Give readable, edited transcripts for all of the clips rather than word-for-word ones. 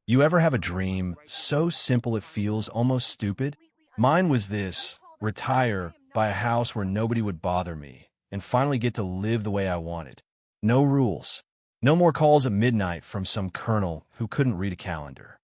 You ever have a dream so simple it feels almost stupid? Mine was this: retire, buy a house where nobody would bother me, and finally get to live the way I wanted. No rules. No more calls at midnight from some colonel who couldn't read a calendar.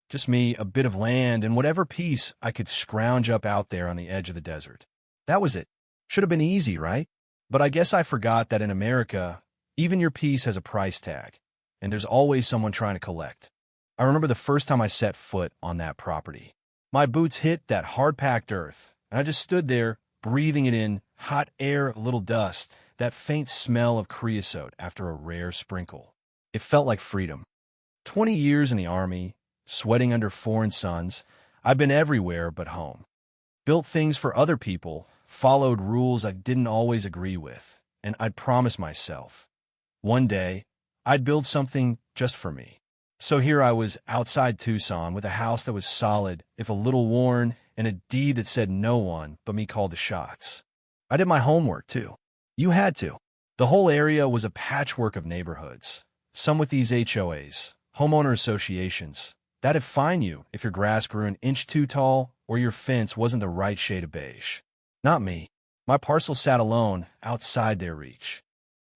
Just me, a bit of land, and whatever peace I could scrounge up out there on the edge of the desert. That was it. Should have been easy, right? But I guess I forgot that in America, even your peace has a price tag, and there's always someone trying to collect. I remember the first time I set foot on that property. My boots hit that hard-packed earth, and I just stood there, breathing it in, hot air, a little dust, that faint smell of creosote after a rare sprinkle. It felt like freedom. 20 years in the Army, sweating under foreign suns, I've been everywhere but home. Built things for other people, followed rules I didn't always agree with, and I'd promised myself, one day, I'd build something just for me. So here I was outside Tucson with a house that was solid, if a little worn, and a deed that said no one but me called the shots. I did my homework, too. You had to. The whole area was a patchwork of neighborhoods, some with these HOAs, homeowner associations, that'd fine you if your grass grew an inch too tall or your fence wasn't the right shade of beige. Not me. My parcel sat alone, outside their reach.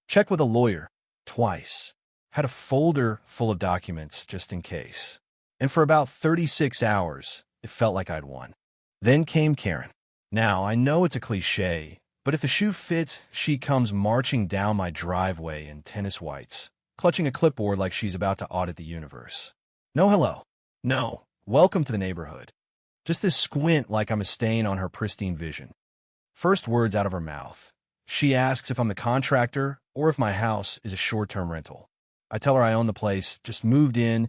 Checked with a lawyer, twice. Had a folder full of documents just in case. And for about 36 hours, it felt like I'd won. Then came Karen. Now, I know it's a cliche, but if the shoe fits, she comes marching down my driveway in tennis whites, clutching a clipboard like she's about to audit the universe. No hello. No, welcome to the neighborhood. Just this squint like I'm a stain on her pristine vision. First words out of her mouth. She asks if I'm the contractor or if my house is a short-term rental. I tell her I own the place, just moved in,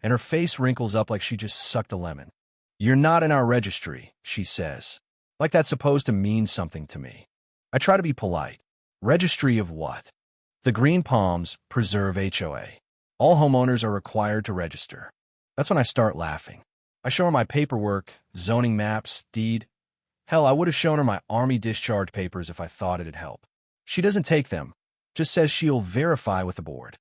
and her face wrinkles up like she just sucked a lemon. You're not in our registry, she says, like that's supposed to mean something to me. I try to be polite. Registry of what? The Green Palms Preserve HOA. All homeowners are required to register. That's when I start laughing. I show her my paperwork, zoning maps, deed. Hell, I would have shown her my Army discharge papers if I thought it'd help. She doesn't take them, just says she'll verify with the board.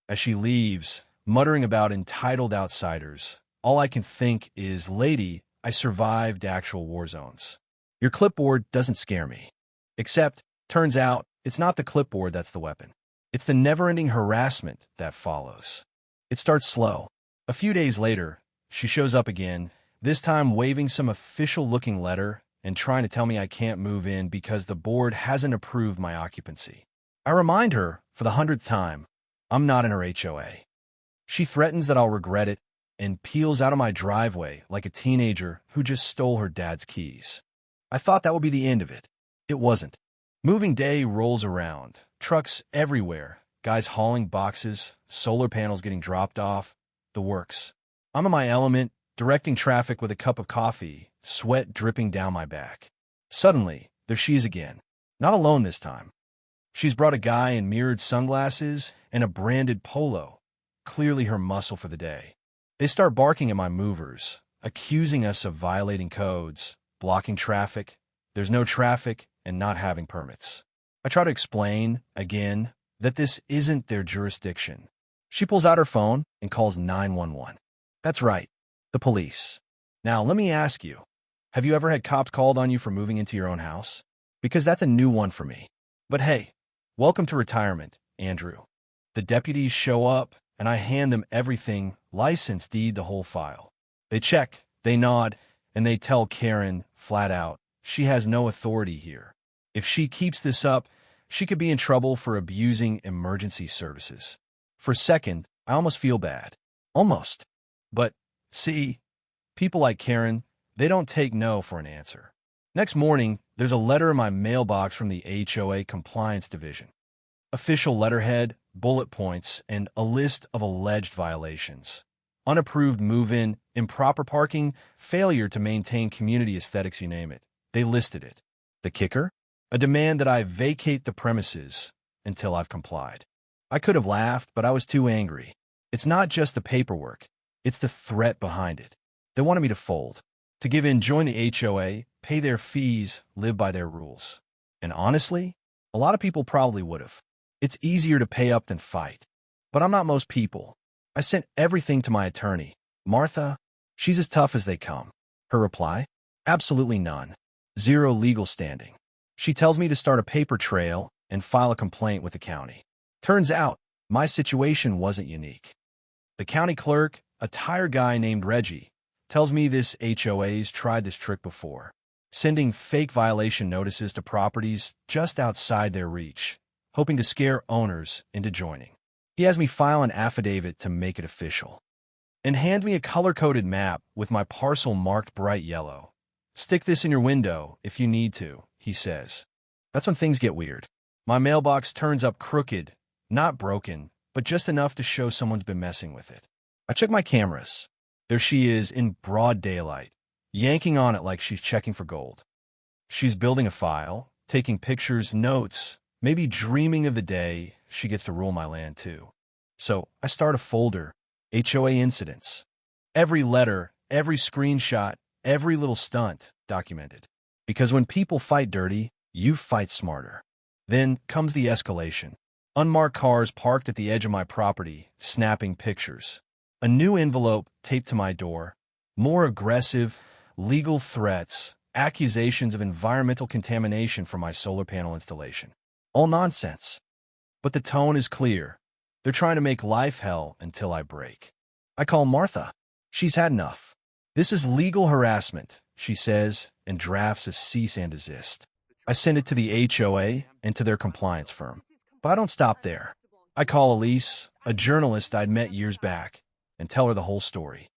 As she leaves, muttering about entitled outsiders, all I can think is, lady, I survived actual war zones. Your clipboard doesn't scare me. Except, turns out, it's not the clipboard that's the weapon. It's the never-ending harassment that follows. It starts slow. A few days later, she shows up again, this time waving some official-looking letter and trying to tell me I can't move in because the board hasn't approved my occupancy. I remind her, for the 100th time, I'm not in her HOA. She threatens that I'll regret it and peels out of my driveway like a teenager who just stole her dad's keys. I thought that would be the end of it. It wasn't. Moving day rolls around, trucks everywhere, guys hauling boxes, solar panels getting dropped off, the works. I'm in my element, directing traffic with a cup of coffee, sweat dripping down my back. Suddenly, there she is again. Not alone this time. She's brought a guy in mirrored sunglasses and a branded polo, clearly her muscle for the day. They start barking at my movers, accusing us of violating codes, blocking traffic, there's no traffic, and not having permits. I try to explain, again, that this isn't their jurisdiction. She pulls out her phone and calls 911. That's right, the police. Now, let me ask you, have you ever had cops called on you for moving into your own house? Because that's a new one for me. But hey, welcome to retirement, Andrew. The deputies show up, and I hand them everything, license, deed, the whole file. They check, they nod, and they tell Karen, flat out, she has no authority here. If she keeps this up, she could be in trouble for abusing emergency services. For a second, I almost feel bad. Almost. But, see, people like Karen, they don't take no for an answer. Next morning, there's a letter in my mailbox from the HOA Compliance Division. Official letterhead, bullet points, and a list of alleged violations. Unapproved move-in, improper parking, failure to maintain community aesthetics, you name it. They listed it. The kicker? A demand that I vacate the premises until I've complied. I could have laughed, but I was too angry. It's not just the paperwork. It's the threat behind it. They wanted me to fold, to give in, join the HOA, pay their fees, live by their rules. And honestly, a lot of people probably would have. It's easier to pay up than fight. But I'm not most people. I sent everything to my attorney, Martha, she's as tough as they come. Her reply? Absolutely none. Zero legal standing. She tells me to start a paper trail and file a complaint with the county. Turns out, my situation wasn't unique. The county clerk, a tired guy named Reggie, tells me this HOA's tried this trick before, sending fake violation notices to properties just outside their reach, hoping to scare owners into joining. He has me file an affidavit to make it official, and hand me a color-coded map with my parcel marked bright yellow. Stick this in your window if you need to, he says. That's when things get weird. My mailbox turns up crooked, not broken, but just enough to show someone's been messing with it. I check my cameras. There she is in broad daylight, yanking on it like she's checking for gold. She's building a file, taking pictures, notes, maybe dreaming of the day she gets to rule my land too. So I start a folder, HOA incidents. Every letter, every screenshot, every little stunt documented. Because when people fight dirty, you fight smarter. Then comes the escalation. Unmarked cars parked at the edge of my property, snapping pictures. A new envelope taped to my door. More aggressive, legal threats, accusations of environmental contamination from my solar panel installation. All nonsense. But the tone is clear. They're trying to make life hell until I break. I call Martha. She's had enough. This is legal harassment, she says, and drafts a cease and desist. I send it to the HOA and to their compliance firm. But I don't stop there. I call Elise, a journalist I'd met years back, and tell her the whole story.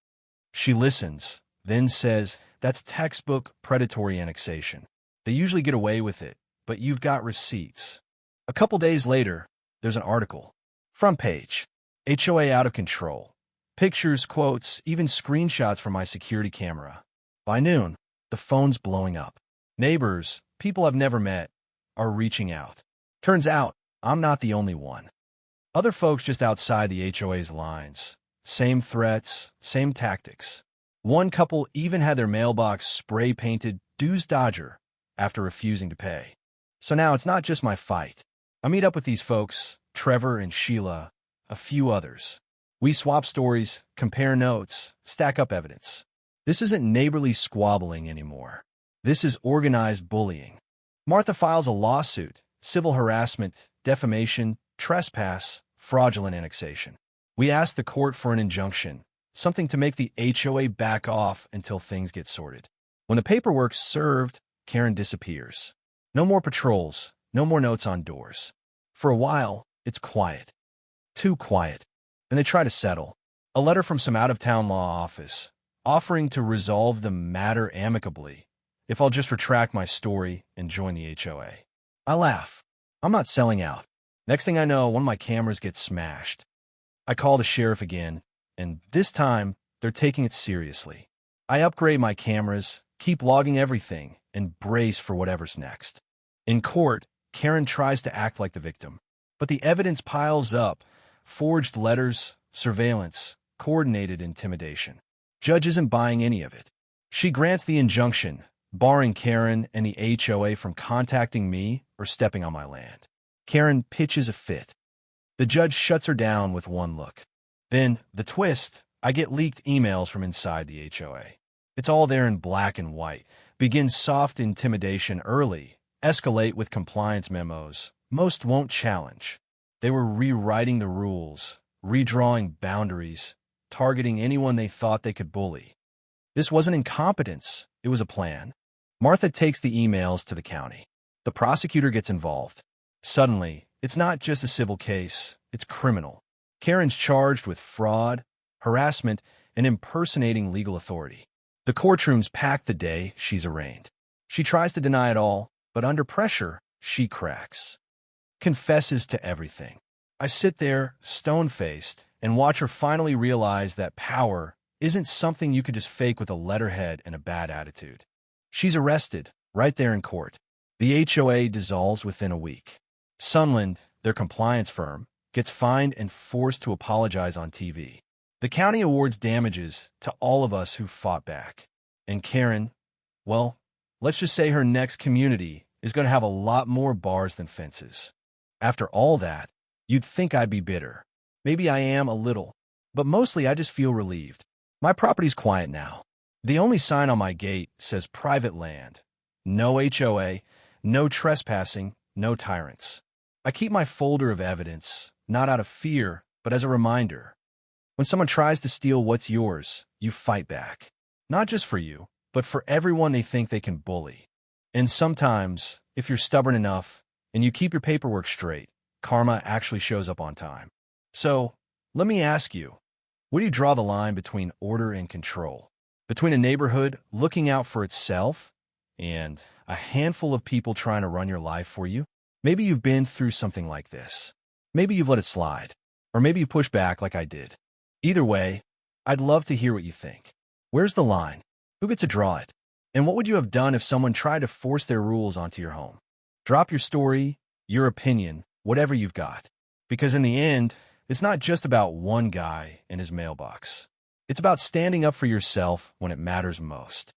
She listens, then says, that's textbook predatory annexation. They usually get away with it, but you've got receipts. A couple days later, there's an article. Front page. HOA out of control. Pictures, quotes, even screenshots from my security camera. By noon, the phone's blowing up. Neighbors, people I've never met, are reaching out. Turns out, I'm not the only one. Other folks just outside the HOA's lines. Same threats, same tactics. One couple even had their mailbox spray-painted Dues Dodger after refusing to pay. So now it's not just my fight. I meet up with these folks, Trevor and Sheila, a few others. We swap stories, compare notes, stack up evidence. This isn't neighborly squabbling anymore. This is organized bullying. Martha files a lawsuit, civil harassment, defamation, trespass, fraudulent annexation. We ask the court for an injunction, something to make the HOA back off until things get sorted. When the paperwork's served, Karen disappears. No more patrols, no more notes on doors. For a while, it's quiet. Too quiet. Then they try to settle. A letter from some out-of-town law office, offering to resolve the matter amicably if I'll just retract my story and join the HOA. I laugh. I'm not selling out. Next thing I know, one of my cameras gets smashed. I call the sheriff again, and this time, they're taking it seriously. I upgrade my cameras, keep logging everything, and brace for whatever's next. In court, Karen tries to act like the victim, but the evidence piles up. Forged letters, surveillance, coordinated intimidation. Judge isn't buying any of it. She grants the injunction, barring Karen and the HOA from contacting me or stepping on my land. Karen pitches a fit. The judge shuts her down with one look. Then, the twist, I get leaked emails from inside the HOA. It's all there in black and white. Begin soft intimidation early, escalate with compliance memos. Most won't challenge. They were rewriting the rules, redrawing boundaries, targeting anyone they thought they could bully. This wasn't incompetence, it was a plan. Martha takes the emails to the county. The prosecutor gets involved. Suddenly, it's not just a civil case, it's criminal. Karen's charged with fraud, harassment, and impersonating legal authority. The courtroom's packed the day she's arraigned. She tries to deny it all, but under pressure, she cracks. Confesses to everything. I sit there, stone-faced, and watch her finally realize that power isn't something you could just fake with a letterhead and a bad attitude. She's arrested, right there in court. The HOA dissolves within a week. Sunland, their compliance firm, gets fined and forced to apologize on TV. The county awards damages to all of us who fought back. And Karen, well, let's just say her next community is going to have a lot more bars than fences. After all that, you'd think I'd be bitter. Maybe I am a little, but mostly I just feel relieved. My property's quiet now. The only sign on my gate says private land. No HOA, no trespassing, no tyrants. I keep my folder of evidence, not out of fear, but as a reminder. When someone tries to steal what's yours, you fight back. Not just for you, but for everyone they think they can bully. And sometimes, if you're stubborn enough and you keep your paperwork straight, karma actually shows up on time. So, let me ask you, where do you draw the line between order and control? Between a neighborhood looking out for itself and a handful of people trying to run your life for you? Maybe you've been through something like this. Maybe you've let it slide. Or maybe you push back like I did. Either way, I'd love to hear what you think. Where's the line? Who gets to draw it? And what would you have done if someone tried to force their rules onto your home? Drop your story, your opinion, whatever you've got. Because in the end, it's not just about one guy and his mailbox. It's about standing up for yourself when it matters most.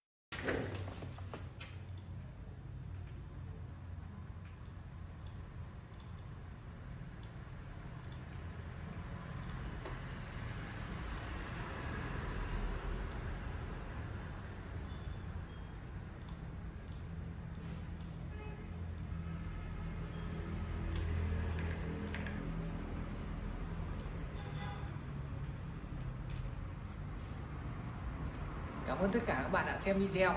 Cảm ơn tất cả các bạn đã xem video.